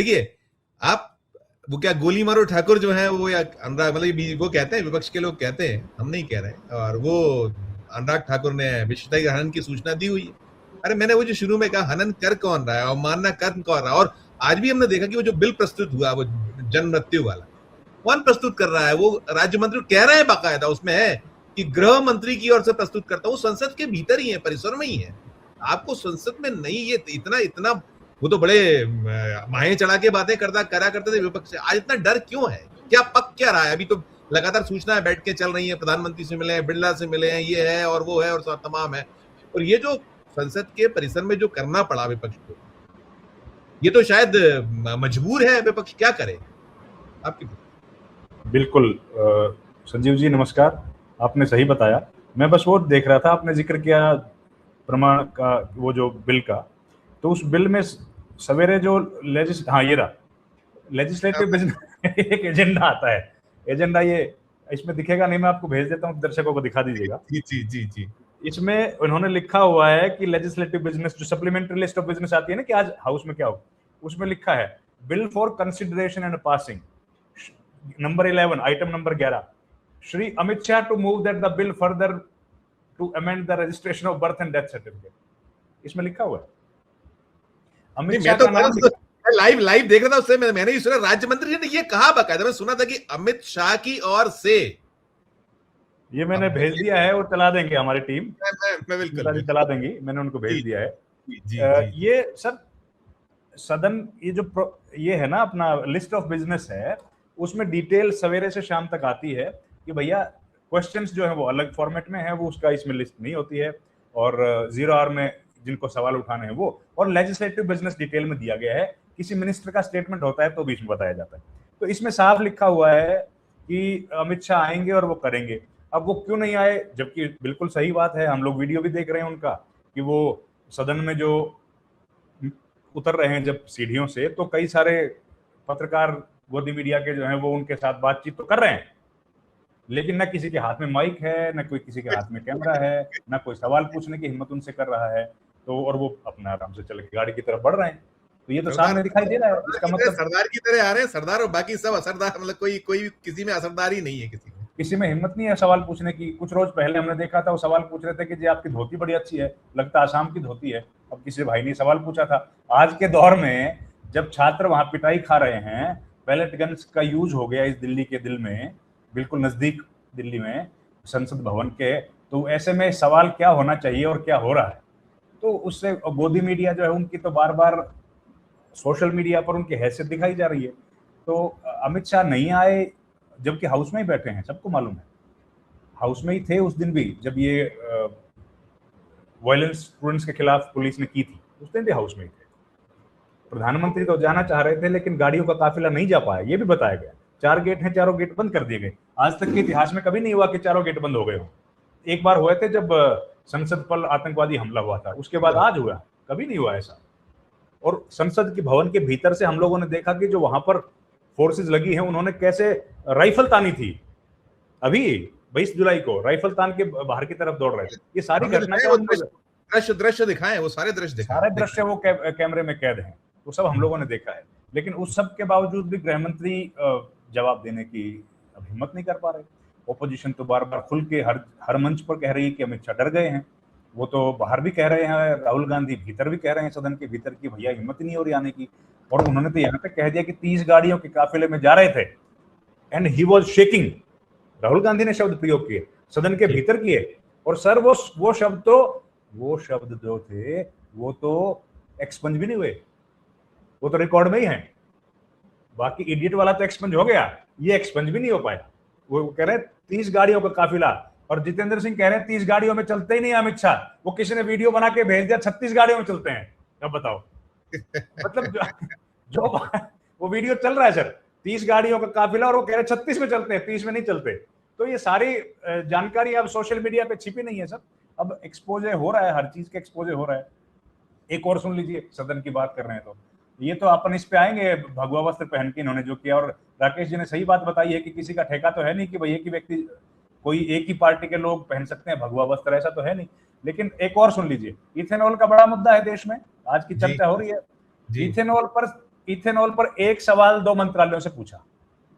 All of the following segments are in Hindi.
देखिए आप वो क्या गोली मारो ठाकुर जो है वो, या अनुराग, मतलब वो कहते हैं, विपक्ष के लोग कहते हैं, हम नहीं कह रहे, और वो अनुराग ठाकुर ने विश्वविद्यालय हनन की सूचना दी हुई है। अरे मैंने वो जो शुरू में कहा, हनन कर कौन रहा है और मारना कर कौन रहा है। और आज भी हमने देखा कि वो जो बिल प्रस्तुत हुआ, वो जन मृत्यु वाला, कौन प्रस्तुत कर रहा है? वो राज्य मंत्री कह रहे हैं, बाकायदा उसमें है कि गृह मंत्री की ओर से प्रस्तुत करता हूँ। संसद के भीतर ही है, परिसर में ही है, आपको संसद में नहीं। ये इतना इतना वो तो बड़े माहे चढ़ा के बातें करा करते थे विपक्ष से। आज इतना डर क्यों है? क्या पक क्या रहा है? अभी तो लगातार सूचनाएं बैठ के चल रही है, प्रधानमंत्री से मिले हैं, बिरला से मिले हैं, ये है और वो है और तमाम है। और ये जो संसद के परिसर में जो करना पड़ा विपक्ष को, ये तो शायद मजबूर है विपक्ष, क्या करे आपकी? बिल्कुल संजीव जी नमस्कार, आपने सही बताया। मैं बस वो देख रहा था, आपने जिक्र किया प्रमाण का, वो जो बिल का, तो उस बिल में सवेरे जो हाँ ये रहा लेजिस्लेटिव बिजनेस एक एजेंडा आता है। एजेंडा ये इसमें दिखेगा नहीं, मैं आपको भेज देता हूँ, दर्शकों को दिखा दीजिएगा। जी। इसमें उन्होंने लिखा हुआ है कि लेजिस्लेटिव बिजनेस, जो सप्लीमेंट्री लिस्ट ऑफ बिजनेस आती है ना कि आज हाउस में क्या हो, उसमें लिखा है bill for consideration and passing, number 11, item number 11, Shri Amit Shah to move that the bill further to amend the registration of birth and death certificate. इसमें लिखा हुआ है अमित शाह का नाम। लाइव देख रहा था, उससे मैंने ही सुना राज्य मंत्री ने ये कहा, बकायदा मैं सुना था कि अमित शाह की ओर से। ये मैंने भेज दिया है, वो चला देंगे हमारी टीम, मैं बिल्कुल चला देंगी, मैंने उनको भेज दिया है। जी। ये सर सदन, ये जो ये है ना अपना लिस्ट ऑफ बिजनेस है, उसमें डिटेल सवेरे से शाम तक आती है कि भैया क्वेश्चंस जो है वो अलग फॉर्मेट में है, वो उसका इसमें लिस्ट नहीं होती है, और 0 आवर में जिनको सवाल उठाने हैं वो, और लेजिस्लेटिव बिजनेस डिटेल में दिया गया है। किसी मिनिस्टर का स्टेटमेंट होता है तो बीच में बताया जाता है। तो इसमें साफ लिखा हुआ है कि अमित शाह आएंगे और वो करेंगे। अब वो क्यों नहीं आए, जबकि बिल्कुल सही बात है, हम लोग वीडियो भी देख रहे हैं उनका कि वो सदन में जो उतर रहे हैं जब सीढ़ियों से, तो कई सारे पत्रकार गोदी मीडिया के जो हैं वो उनके साथ बातचीत तो कर रहे हैं, लेकिन न किसी के हाथ में माइक है, न कोई किसी के हाथ में कैमरा है, न कोई सवाल पूछने की हिम्मत उनसे कर रहा है। तो और वो अपना आराम से चल के गाड़ी की तरफ बढ़ रहे हैं। तो ये तो सामने दिखाई दे रहा है। इसका मतलब सरदार की तरह आ रहे हैं, सरदार, और बाकी सब असरदार, मतलब कोई किसी में असरदार ही नहीं है, किसी में हिम्मत नहीं है सवाल पूछने की। कुछ रोज पहले हमने देखा था, वो सवाल पूछ रहे थे कि जी आपकी धोती बड़ी अच्छी है, लगता है आसाम की धोती है। अब किसी भाई ने सवाल पूछा था। आज के दौर में जब छात्र वहां पिटाई खा रहे हैं, पैलेट गन्स का यूज हो गया इस दिल्ली के दिल में, बिल्कुल नजदीक दिल्ली में संसद भवन के, तो ऐसे में सवाल क्या होना चाहिए और क्या हो रहा है। तो उससे गोदी मीडिया जो है उनकी तो बार बार सोशल मीडिया पर उनकी हैसियत दिखाई जा रही है। तो अमित शाह नहीं आए, जबकि हाउस में ही बैठे हैं, सबको मालूम है, हाउस में ही थे उस दिन भी जब ये वायलेंस स्टूडेंट्स के खिलाफ पुलिस ने की थी, उस दिन भी हाउस में ही थे। प्रधानमंत्री तो जाना चाह रहे थे, लेकिन गाड़ियों का काफिला नहीं जा पाया, ये भी बताया गया। 4 गेट हैं, चारों गेट बंद कर दिए गए। आज तक के इतिहास में कभी नहीं हुआ कि चारों गेट बंद हो गए हो। एक बार हुए थे जब संसद पर आतंकवादी हमला हुआ था, उसके बाद आज हुआ, कभी नहीं हुआ ऐसा। और संसद के भवन के भीतर से हम लोगों ने देखा कि जो वहां पर फोर्सेस लगी हैं, उन्होंने कैसे राइफल तानी थी। अभी 22 जुलाई को राइफल तान के बाहर की तरफ दौड़ रहे थे। ये सारी घटनाएं, दृश्य दिखाए, वो सारे दृश्य वो कैमरे में कैद हैं, वो सब हम लोगों ने देखा है। लेकिन उस सब के बावजूद भी गृह मंत्री जवाब देने की अब हिम्मत नहीं कर पा रहे। ओपोजिशन तो बार बार खुल के हर मंच पर कह रही है कि अमित शाह डर गए हैं। वो तो बाहर भी कह रहे हैं, राहुल गांधी भीतर भी कह रहे हैं सदन के भीतर की भैया हिम्मत ही नहीं हो रही आने की। और उन्होंने तो यहाँ तक कह दिया कि 30 गाड़ियों के काफिले में जा रहे थे and he was shaking. Rahul Gandhi ने शब्द प्रयोग किए, सदन के भीतर किए। और सर वो शब्द जो थे वो तो एक्सपंज भी नहीं हुए, वो तो रिकॉर्ड में ही है। बाकी इडियट वाला तो एक्सपंज हो गया, ये एक्सपंज भी नहीं हो पाया। वो कह रहे हैं 30 गाड़ियों का काफिला, और जितेंद्र सिंह कह रहे हैं 30 गाड़ियों में चलते ही नहीं अमित शाह। वो किसी ने वीडियो बना के भेज दिया 36 गाड़ियों में चलते हैं। अब बताओ मतलब जो वो वीडियो चल रहा है सर, 30 गाड़ियों का काफिला, और वो कह रहे 36 में चलते हैं, 30 में नहीं चलते। तो ये सारी जानकारी अब सोशल मीडिया पे छिपी नहीं है सर, अब एक्सपोजे हो रहा है, हर चीज के एक्सपोजे हो रहा है। एक और सुन लीजिए, सदन की बात कर रहे हैं तो ये तो अपन इस पे आएंगे, भगवा वस्त्र पहन के इन्होंने जो किया। और राकेश जी ने सही बात बताई है कि किसी का ठेका तो है नहीं कि भाई एक ही व्यक्ति, कोई एक ही पार्टी के लोग पहन सकते हैं भगवा वस्त्र, ऐसा तो है नहीं। लेकिन एक और सुन लीजिए, इथेनॉल का बड़ा मुद्दा है देश में, आज की चर्चा हो रही है। इथेनॉल पर इथेनॉल पर एक सवाल 2 मंत्रालयों से पूछा।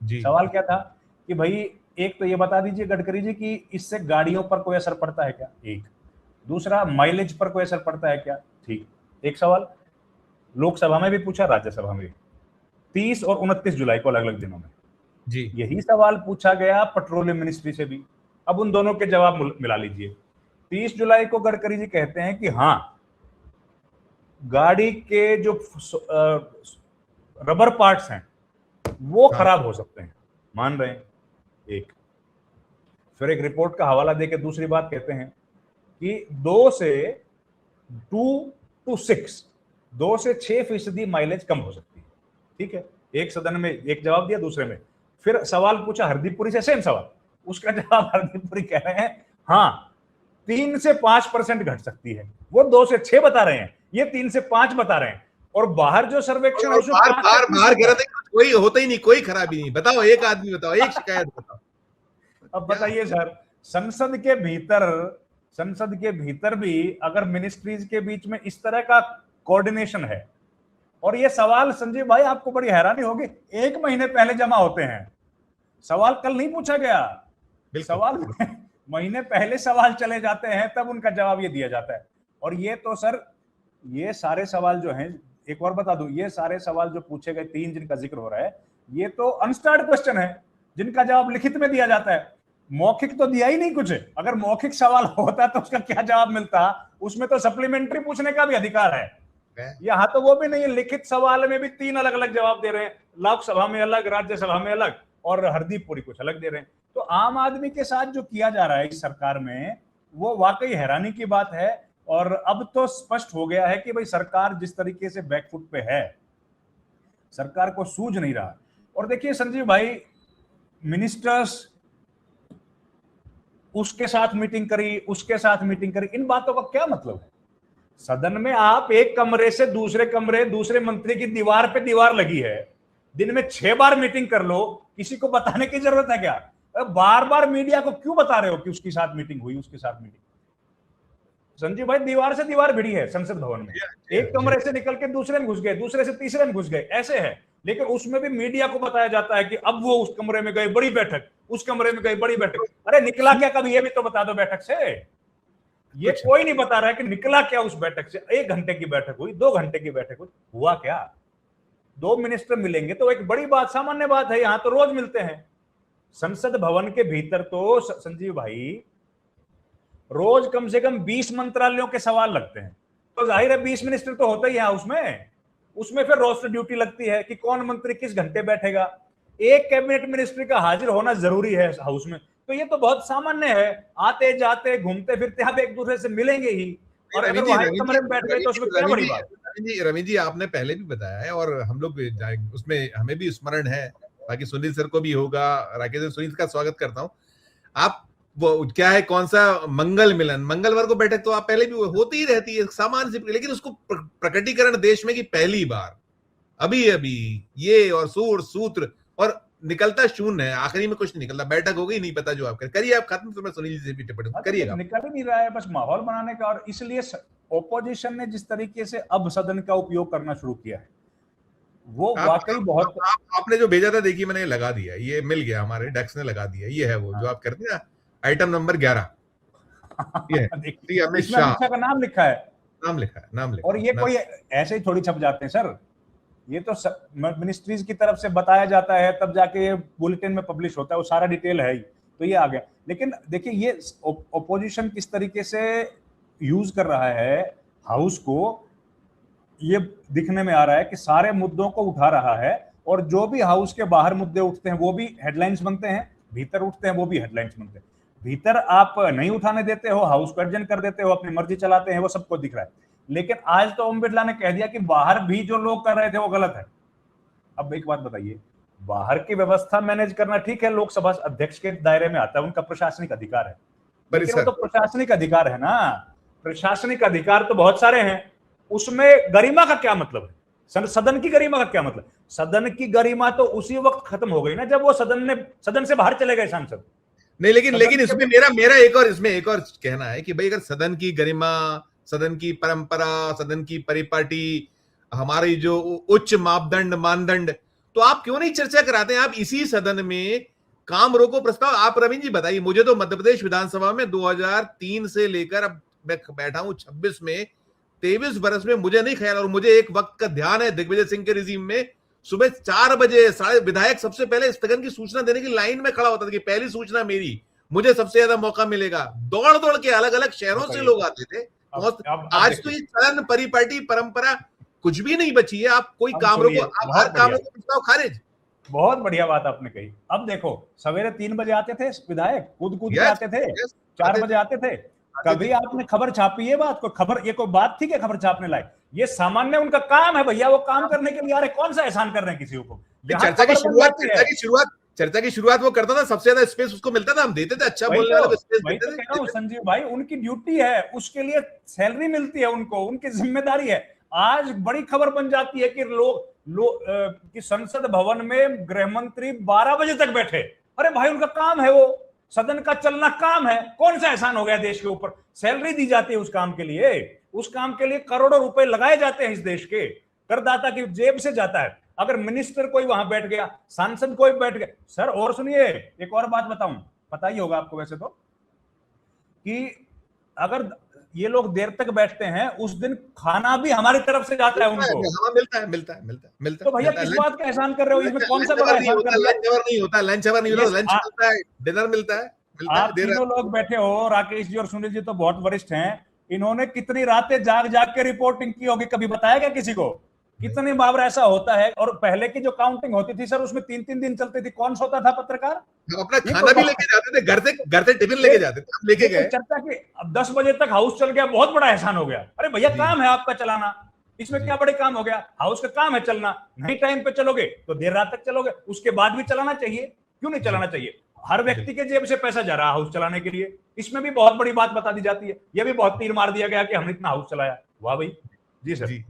जी सवाल क्या था कि भाई एक तो ये बता दीजिए गडकरी जी कि इससे गाड़ियों पर कोई असर पड़ता है क्या, एक। दूसरा, माइलेज पर कोई असर पड़ता है क्या, ठीक। एक सवाल लोकसभा में भी पूछा, राज्यसभा में भी, 30 और 29 जुलाई को, अलग अलग दिनों में। जी यही सवाल पूछा गया पेट्रोलियम मिनिस्ट्री से भी। अब उन दोनों के जवाब मिला लीजिए। 30 जुलाई को गडकरी जी कहते हैं कि हाँ, गाड़ी के जो रबर पार्ट्स हैं वो हाँ खराब हो सकते हैं, मान रहे हैं, एक। फिर एक रिपोर्ट का हवाला देकर दूसरी बात कहते हैं कि 2 से 6% माइलेज कम हो सकती है, ठीक है। एक सदन में एक जवाब दिया, दूसरे में फिर सवाल पूछा हरदीपपुरी से, सेम सवाल, उसका जवाब हरदीपपुरी कह रहे हैं हाँ 3 से 5% घट सकती है। वो 2 से 6 बता रहे हैं, ये 3 से 5 बता रहे हैं। और बाहर जो सर्वेक्षण है उसमें बार 5 बार से 30 बाहर कह रहा होता है। था कोई होता ही नहीं, कोई खराबी नहीं। बताओ एक आदमी बताओ, एक शिकायत बताओ। अब बताइए सर, संसद के भीतर भी अगर मिनिस्ट्रीज के बीच में इस तरह का कोऑर्डिनेशन है, और ये सवाल संजीव भाई आपको बड़ी हैरानी होगी, 1 महीने पहले जमा होते हैं, सवाल कल नहीं पूछा गया, सवाल महीने पहले सवाल चले जाते हैं, तब उनका जवाब ये दिया जाता है। और ये तो सर, ये सारे सवाल जो हैं, एक और बता दूं, ये सारे सवाल जो पूछे गए 3 जिनका जिक्र हो रहा है, ये तो अनस्टार्ड क्वेश्चन है, जिनका जवाब लिखित में दिया जाता है। मौखिक तो दिया ही नहीं कुछ। अगर मौखिक सवाल होता तो उसका क्या जवाब मिलता, उसमें तो सप्लीमेंट्री पूछने का भी अधिकार है। यहाँ तो वो भी नहीं है, लिखित सवाल में भी 3 अलग अलग जवाब दे रहे हैं, लोकसभा में अलग, राज्यसभा में अलग, और हरदीपपुरी कुछ अलग दे रहे हैं। तो आम आदमी के साथ जो किया जा रहा है इस सरकार में, वो वाकई हैरानी की बात है। और अब तो स्पष्ट हो गया है कि भाई सरकार जिस तरीके से बैकफुट पे है, सरकार को सूझ नहीं रहा। और देखिए संजीव भाई, मिनिस्टर्स उसके साथ मीटिंग करी, उसके साथ मीटिंग करी, इन बातों का क्या मतलब है? सदन में आप एक कमरे से दूसरे कमरे, दूसरे मंत्री की दीवार पे दीवार लगी है, दिन में 6 बार मीटिंग कर लो, किसी को बताने की जरूरत है क्या? बार बार मीडिया को क्यों बता रहे हो कि उसके साथ मीटिंग हुई, उसके साथ मीटिंग? संजीव भाई, दीवार से दीवार भिड़ी है संसद भवन में, एक कमरे से निकल के दूसरे में घुस गए, दूसरे से तीसरे में घुस गए, ऐसे है। लेकिन उसमें भी मीडिया को बताया जाता है कि अब वो उस कमरे में गए, बड़ी बैठक, उस कमरे में गए, बड़ी बैठक। अरे निकला क्या कभी, ये भी तो बता दो बैठक से। ये कोई नहीं बता रहा है कि निकला क्या उस बैठक से। 1 घंटे की बैठक हुई, 2 घंटे की बैठक हुई, हुआ क्या? 2 मिनिस्टर मिलेंगे तो एक बड़ी बात, सामान्य बात है, यहां तो रोज मिलते हैं। संसद भवन के भीतर तो संजीव भाई रोज कम से कम 20 मंत्रालयों के सवाल लगते हैं। तो जाहिर है 20 मिनिस्टर तो होते ही हैं उसमें फिर रोस्टर ड्यूटी लगती है कि कौन मंत्री किस घंटे बैठेगा। एक कैबिनेट मिनिस्ट्री का हाजिर होना जरूरी है हाउस में, तो ये तो बहुत सामान्य है। आते जाते घूमते फिरते आप एक दूसरे से मिलेंगे ही, और अगर वहां कमरे में बैठ गए तो उसमें क्या बड़ी बात? रवीन जी आपने पहले भी बताया है, और हम लोग उसमें हमें भी स्मरण है, बाकी सुनील सर को भी होगा, राकेश सुनील का स्वागत करता हूँ। आप वो क्या है, कौन सा मंगल मिलन, मंगलवार को बैठक तो आप पहले भी होती ही रहती है सामान्य से, लेकिन उसको प्रकटीकरण देश में कि पहली बार अभी ये और सूत्र और निकलता शून्य है, आखिरी में कुछ नहीं निकलता। बैठक हो गई, नहीं पता जो आप करिए, आप खत्म, तो मैं सुनील जी से भी टिप्पणी करिएगा। निकल ही नहीं रहा है, बस माहौल बनाने का। और इसलिए ओपोजिशन ने जिस तरीके से अब सदन का उपयोग करना शुरू किया है, वो वाकई बहुत। आपने जो भेजा था देखिए, मैंने लगा दिया, ये मिल गया, हमारे डेस्क ने लगा दिया, ये है वो जो आप करते हैं, आइटम नंबर 11, ये अमित शाह का नाम लिखा है, नाम लिखा है। और ये कोई ऐसे ही थोड़ी छप जाते हैं सर, ये तो मिनिस्ट्रीज की तरफ से बताया जाता है, तब जाके बुलेटिन में पब्लिश होता है, वो सारा डिटेल है ही, तो ये आ गया। लेकिन देखिए ये ओपोजिशन किस तरीके से यूज कर रहा है हाउस को, ये दिखने में आ रहा है कि सारे मुद्दों को उठा रहा है, और जो भी हाउस के बाहर मुद्दे उठते हैं वो भी हेडलाइंस बनते हैं, भीतर उठते हैं वो भी हेडलाइंस बनते हैं। भीतर आप नहीं उठाने देते हो, हाउस को एडजन कर देते हो, अपनी मर्जी चलाते हैं, वो सबको दिख रहा है। लेकिन आज तो ओम बिरला ने कह दिया कि बाहर भी जो लोग कर रहे थे वो गलत है। अब एक बात बताइए, बाहर की व्यवस्था मैनेज करना ठीक है, लोकसभा अध्यक्ष के दायरे में आता है, उनका प्रशासनिक अधिकार है, लेकिन वो तो प्रशासनिक अधिकार है ना, प्रशासनिक अधिकार तो बहुत सारे हैं, उसमें गरिमा का क्या मतलब है? सदन की गरिमा का क्या मतलब? सदन की गरिमा तो उसी वक्त खत्म हो गई ना जब वो सदन से बाहर चले गए सांसद। नहीं, लेकिन इसमें मेरा एक और कहना है कि भाई, अगर सदन की गरिमा, सदन की परंपरा, सदन की परिपाटी हमारी जो उच्च मापदंड मानदंड, तो आप क्यों नहीं चर्चा कराते हैं? आप इसी सदन में काम रोको प्रस्ताव, आप रवीन जी बताइए, मुझे तो मध्य प्रदेश विधानसभा में 2003 से लेकर अब मैं बैठा हूं 26 में, 23 बरस में मुझे नहीं ख्याल, और मुझे एक वक्त का ध्यान है दिग्विजय सिंह के रिजीम में सुबह 4 बजे साढ़े विधायक सबसे पहले स्थगन की सूचना देने की लाइन में खड़ा होता था कि पहली सूचना मेरी, मुझे सबसे ज्यादा मौका मिलेगा। दौड़ दौड़ के अलग अलग शहरों से लोग आते थे। आज तो ये चलन परिपाटी परंपरा कुछ भी नहीं बची है। आप कोई काम रोको, आप हर काम रोको प्रस्ताव खारिज। बहुत बढ़िया बात आपने कही। अब देखो, सवेरे 3 बजे आते थे विधायक, कूद कूद के आते थे, 4 बजे आते थे। कभी आपने खबर छापी है? बात को खबर, ये कोई बात थी क्या खबर छापने लायक? ये सामान्य उनका काम है भैया, वो काम करने के लिए आ रहे, कौन सा एहसान कर रहे हैं किसी को? चर्चा की शुरुआत वो करता था, सबसे ज्यादा स्पेस उसको मिलता था, हम देते थे, अच्छा बोलने वाले को स्पेस देते थे। कह रहा हूं संजीव भाई, उनकी ड्यूटी है, उसके लिए सैलरी मिलती है उनको, उनकी जिम्मेदारी है। आज बड़ी खबर बन जाती है कि कि संसद भवन में गृह मंत्री 12 बजे तक बैठे। अरे भाई, उनका काम है, वो सदन का चलना काम है। कौन सा एहसान हो गया देश के ऊपर? सैलरी दी जाती है उस काम के लिए, उस काम के लिए करोड़ों रुपए लगाए जाते हैं इस देश के करदाता की जेब से जाता है। अगर मिनिस्टर कोई वहां बैठ गया, सांसद कोई बैठ गया, सर और सुनिए, एक और बात बताऊं, पता ही होगा आपको वैसे तो, कि अगर ये लोग देर तक बैठते हैं, उस दिन खाना भी हमारी तरफ से जाता है उनको। मिलता तो भैया किस बात का एहसान कर रहे हो? इसमें कौन सा बड़ा एहसान कर रहे हो? लंच अवर नहीं होता, लंच मिलता है, डिनर मिलता है। आप तीनों लोग बैठे हो, राकेश जी और सुनील जी तो बहुत वरिष्ठ हैं, इन्होंने कितनी रातें जाग जाग के रिपोर्टिंग की होगी, कभी बताया क्या किसी को? कितनी बार ऐसा होता है? और पहले की जो काउंटिंग होती थी सर, उसमें 3-3 दिन चलती थी। कौन सोता था पत्रकार? अपना खाना भी लेके जाते थे, घर से टिफिन लेके जाते थे, हम लेके गए। चर्चा की, अब 10 बजे तक हाउस चल गया, बहुत बड़ा एहसान हो गया। अरे भैया, काम है आपका चलाना, इसमें क्या बड़े काम हो गया? हाउस का काम है चलना, नहीं टाइम पे चलोगे तो देर रात तक चलोगे, उसके बाद भी चलाना चाहिए। क्यों नहीं चलाना चाहिए? हर व्यक्ति के जेब से पैसा जा रहा है हाउस चलाने के लिए, इसमें भी बहुत बड़ी बात बता दी जाती है। यह भी बहुत तीर मार दिया गया कि हमने इतना हाउस चलाया। वाह भाई जी सर।